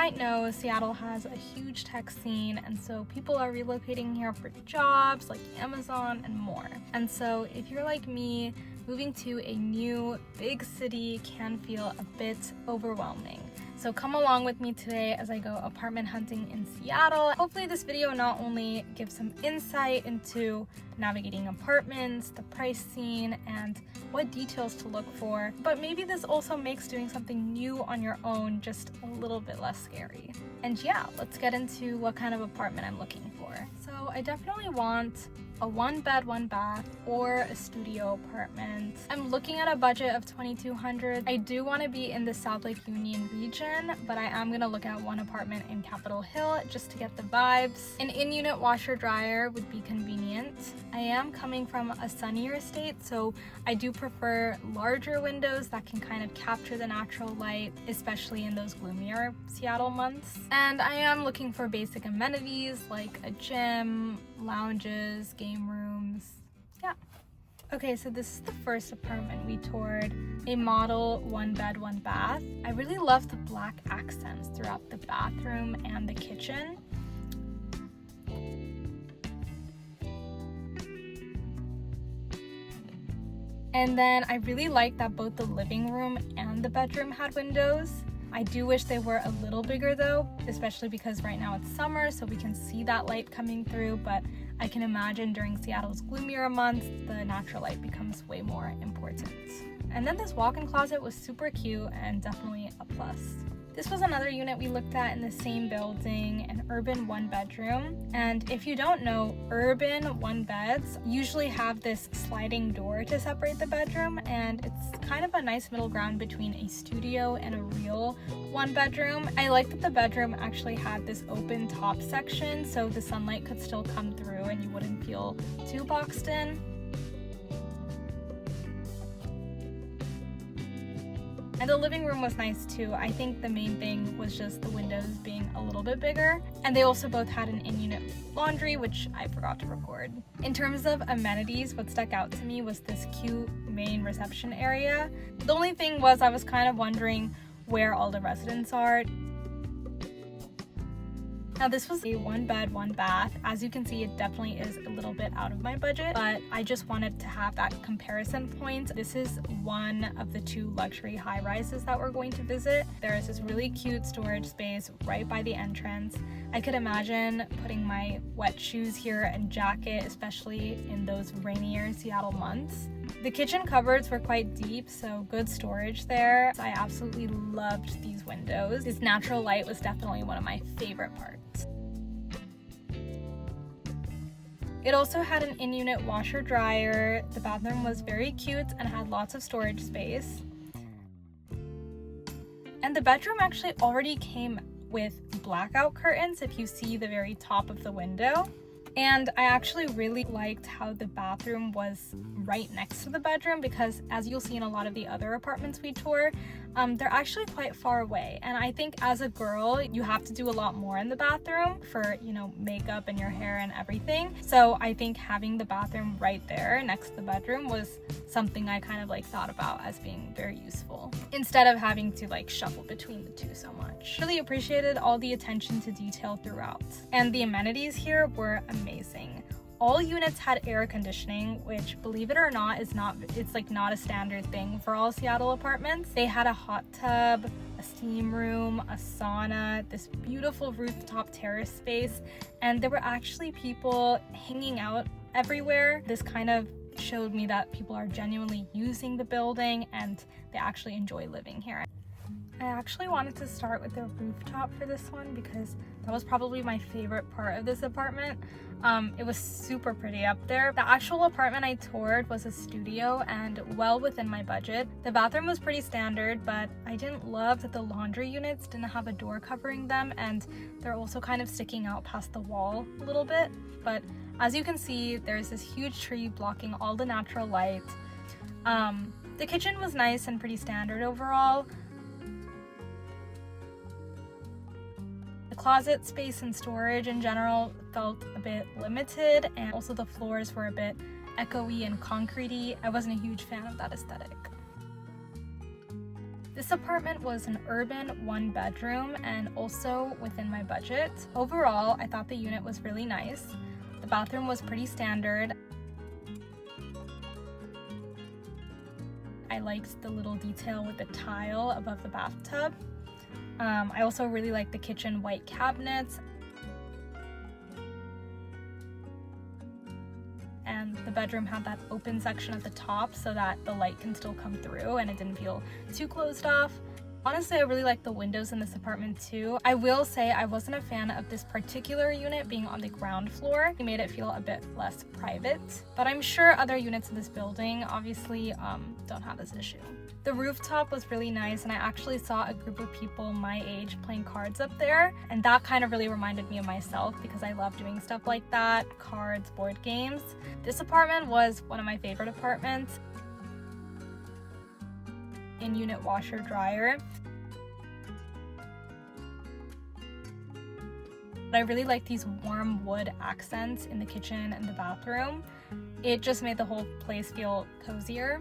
might know, Seattle has a huge tech scene, and so people are relocating here for jobs like Amazon and more. And so if you're like me, moving to a new big city can feel a bit overwhelming. So come along with me today as I go apartment hunting in Seattle. Hopefully this video not only gives some insight into navigating apartments, the price scene, and what details to look for, but maybe this also makes doing something new on your own just a little bit less scary. And yeah, let's get into what kind of apartment I'm looking for. So I definitely want a 1-bed, 1-bath, or a studio apartment. I'm looking at a budget of $2,200. I do want to be in the South Lake Union region, but I am gonna look at one apartment in Capitol Hill just to get the vibes. An in-unit washer dryer would be convenient. I am coming from a sunnier state, so I do prefer larger windows that can kind of capture the natural light, especially in those gloomier Seattle months. And I am looking for basic amenities like a gym, lounges, game rooms. Yeah. Okay, so this is the first apartment we toured, a model 1-bed, 1-bath. I really love the black accents throughout the bathroom and the kitchen. And then I really like that both the living room and the bedroom had windows. I do wish they were a little bigger though, especially because right now it's summer, so we can see that light coming through, but I can imagine during Seattle's gloomier months, the natural light becomes way more important. And then this walk-in closet was super cute and definitely a plus. This was another unit we looked at in the same building, an urban 1-bedroom. And if you don't know, urban 1-beds usually have this sliding door to separate the bedroom, and it's kind of a nice middle ground between a studio and a real 1-bedroom. I like that the bedroom actually had this open top section so the sunlight could still come through and you wouldn't feel too boxed in. And the living room was nice too. I think the main thing was just the windows being a little bit bigger. And they also both had an in-unit laundry, which I forgot to record. In terms of amenities, what stuck out to me was this cute main reception area. The only thing was I was kind of wondering where all the residents are. Now this was a 1-bed, 1-bath. As you can see, it definitely is a little bit out of my budget, but I just wanted to have that comparison point. This is one of the 2 luxury high-rises that we're going to visit. There is this really cute storage space right by the entrance. I could imagine putting my wet shoes here and jacket, especially in those rainier Seattle months. The kitchen cupboards were quite deep, so good storage there. I absolutely loved these windows. This natural light was definitely one of my favorite parts. It also had an in-unit washer dryer. The bathroom was very cute and had lots of storage space. And the bedroom actually already came with blackout curtains if you see the very top of the window. And I actually really liked how the bathroom was right next to the bedroom, because as you'll see in a lot of the other apartments we tour, they're actually quite far away. And I think as a girl, you have to do a lot more in the bathroom for, you know, makeup and your hair and everything. So I think having the bathroom right there next to the bedroom was something I kind of like thought about as being very useful, instead of having to like shuffle between the two so much. Really appreciated all the attention to detail throughout. And the amenities here were amazing. All units had air conditioning, which, believe it or not, it's like not a standard thing for all Seattle apartments. They had a hot tub, a steam room, a sauna, this beautiful rooftop terrace space, and there were actually people hanging out everywhere. This kind of showed me that people are genuinely using the building and they actually enjoy living here. I actually wanted to start with the rooftop for this one because that was probably my favorite part of this apartment. It was super pretty up there. The actual apartment I toured was a studio and well within my budget. The bathroom was pretty standard, but I didn't love that the laundry units didn't have a door covering them, and they're also kind of sticking out past the wall a little bit. But as you can see, there's this huge tree blocking all the natural light. The kitchen was nice and pretty standard overall. The closet space and storage in general felt a bit limited, and also the floors were a bit echoey and concretey. I wasn't a huge fan of that aesthetic. The This apartment was an urban 1-bedroom and also within my budget. Overall, I thought the unit was really nice. The bathroom was pretty standard. I liked the little detail with the tile above the bathtub. I also really liked the kitchen white cabinets. And the bedroom had that open section at the top so that the light can still come through and it didn't feel too closed off. Honestly, I really like the windows in this apartment too. I will say I wasn't a fan of this particular unit being on the ground floor. It made it feel a bit less private, but I'm sure other units in this building obviously don't have this issue. The rooftop was really nice, and I actually saw a group of people my age playing cards up there, and that kind of really reminded me of myself because I love doing stuff like that, cards, board games. This apartment was one of my favorite apartments. In-unit washer dryer. But I really like these warm wood accents in the kitchen and the bathroom. It just made the whole place feel cozier.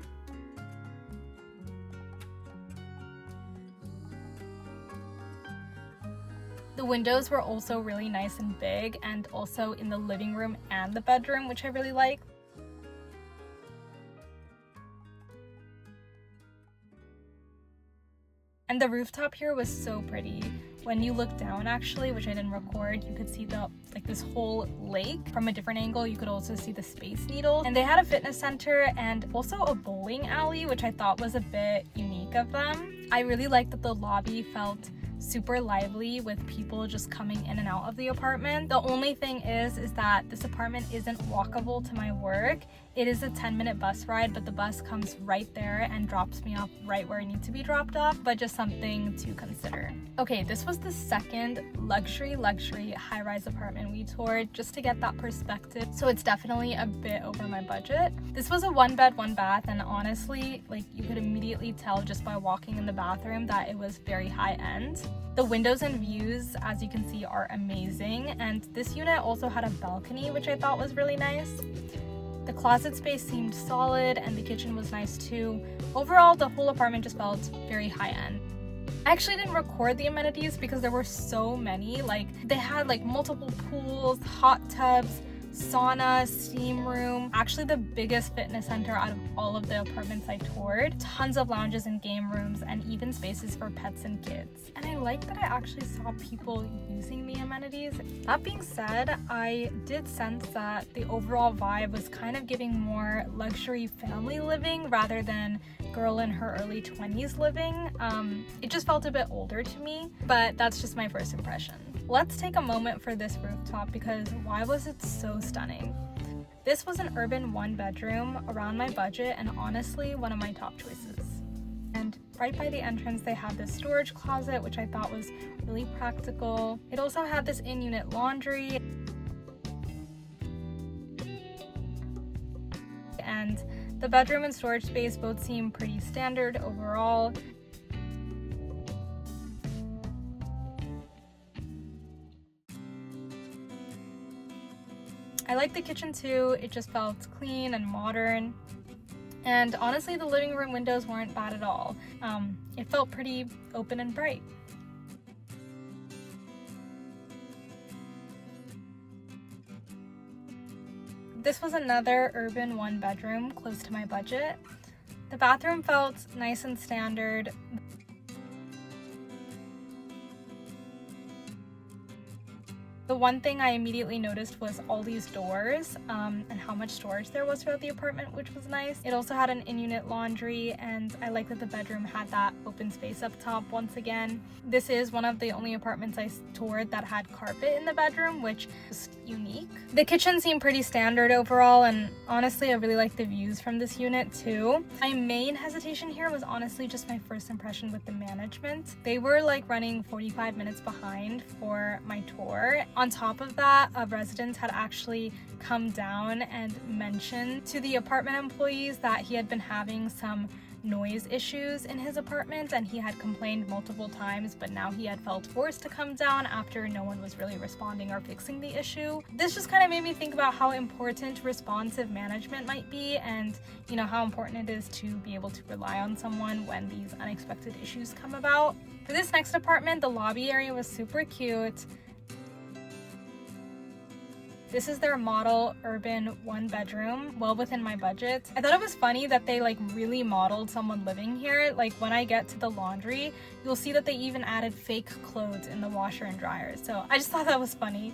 The windows were also really nice and big, and also in the living room and the bedroom, which I really liked. And the rooftop here was so pretty. When you look down, actually, which I didn't record, you could see this whole lake. From a different angle, you could also see the Space Needle. And they had a fitness center and also a bowling alley, which I thought was a bit unique of them. I really liked that the lobby felt super lively with people just coming in and out of the apartment. The only thing is that this apartment isn't walkable to my work. It is a 10-minute bus ride, but the bus comes right there and drops me off right where I need to be dropped off, but just something to consider. Okay, this was the second luxury high-rise apartment we toured, just to get that perspective. So it's definitely a bit over my budget. This was a 1-bed, 1-bath, and honestly, you could immediately tell just by walking in the bathroom that it was very high-end. The windows and views, as you can see, are amazing, and this unit also had a balcony, which I thought was really nice. The closet space seemed solid, and the kitchen was nice too. Overall, the whole apartment just felt very high-end. I actually didn't record the amenities because there were so many. They had multiple pools, hot tubs, sauna, steam room, actually the biggest fitness center out of all of the apartments I toured, tons of lounges and game rooms, and even spaces for pets and kids. And I like that I actually saw people using the amenities. That being said, I did sense that the overall vibe was kind of giving more luxury family living rather than girl in her early 20s living. It just felt a bit older to me, but that's just my first impression. Let's take a moment for this rooftop because why was it so stunning? This was an urban 1-bedroom around my budget and honestly one of my top choices. And right by the entrance they had this storage closet, which I thought was really practical. It also had this in-unit laundry, and the bedroom and storage space both seem pretty standard overall. I liked the kitchen too. It just felt clean and modern. And honestly, the living room windows weren't bad at all. It felt pretty open and bright. This was another urban 1-bedroom close to my budget. The bathroom felt nice and standard. The one thing I immediately noticed was all these doors and how much storage there was throughout the apartment, which was nice. It also had an in-unit laundry, and I like that the bedroom had that open space up top once again. This is one of the only apartments I toured that had carpet in the bedroom, which is unique. The kitchen seemed pretty standard overall, and honestly I really like the views from this unit too. My main hesitation here was honestly just my first impression with the management. They were running 45 minutes behind for my tour. On top of that, a resident had actually come down and mentioned to the apartment employees that he had been having some noise issues in his apartment, and he had complained multiple times, but now he had felt forced to come down after no one was really responding or fixing the issue. This just kind of made me think about how important responsive management might be, and you know, how important it is to be able to rely on someone when these unexpected issues come about. For this next apartment, the lobby area was super cute. This is their model urban 1-bedroom, well within my budget. I thought it was funny that they like really modeled someone living here. Like when I get to the laundry, you'll see that they even added fake clothes in the washer and dryer. So I just thought that was funny.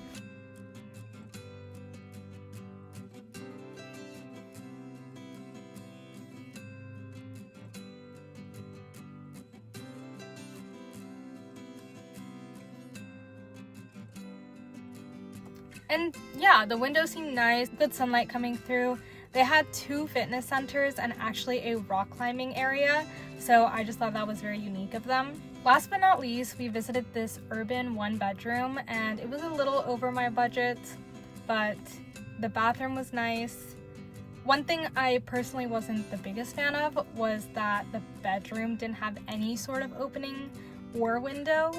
And yeah, the windows seemed nice, good sunlight coming through. They had 2 fitness centers and actually a rock climbing area, so I just thought that was very unique of them. Last but not least, we visited this urban 1-bedroom, and it was a little over my budget, but the bathroom was nice. One thing I personally wasn't the biggest fan of was that the bedroom didn't have any sort of opening or window,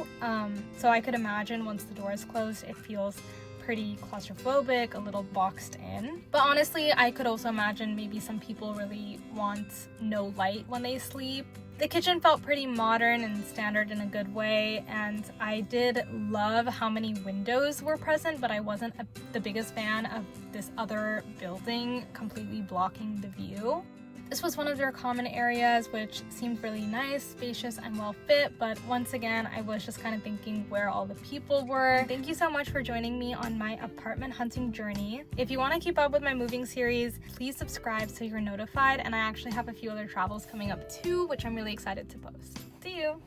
so I could imagine once the door is closed, it feels pretty claustrophobic, a little boxed in. But honestly, I could also imagine maybe some people really want no light when they sleep. The kitchen felt pretty modern and standard in a good way, and I did love how many windows were present, but I wasn't the biggest fan of this other building completely blocking the view. This was one of their common areas, which seemed really nice, spacious, and well fit, but once again, I was just kind of thinking where all the people were. Thank you so much for joining me on my apartment hunting journey. If you want to keep up with my moving series, please subscribe so you're notified, and I actually have a few other travels coming up too, which I'm really excited to post. See you!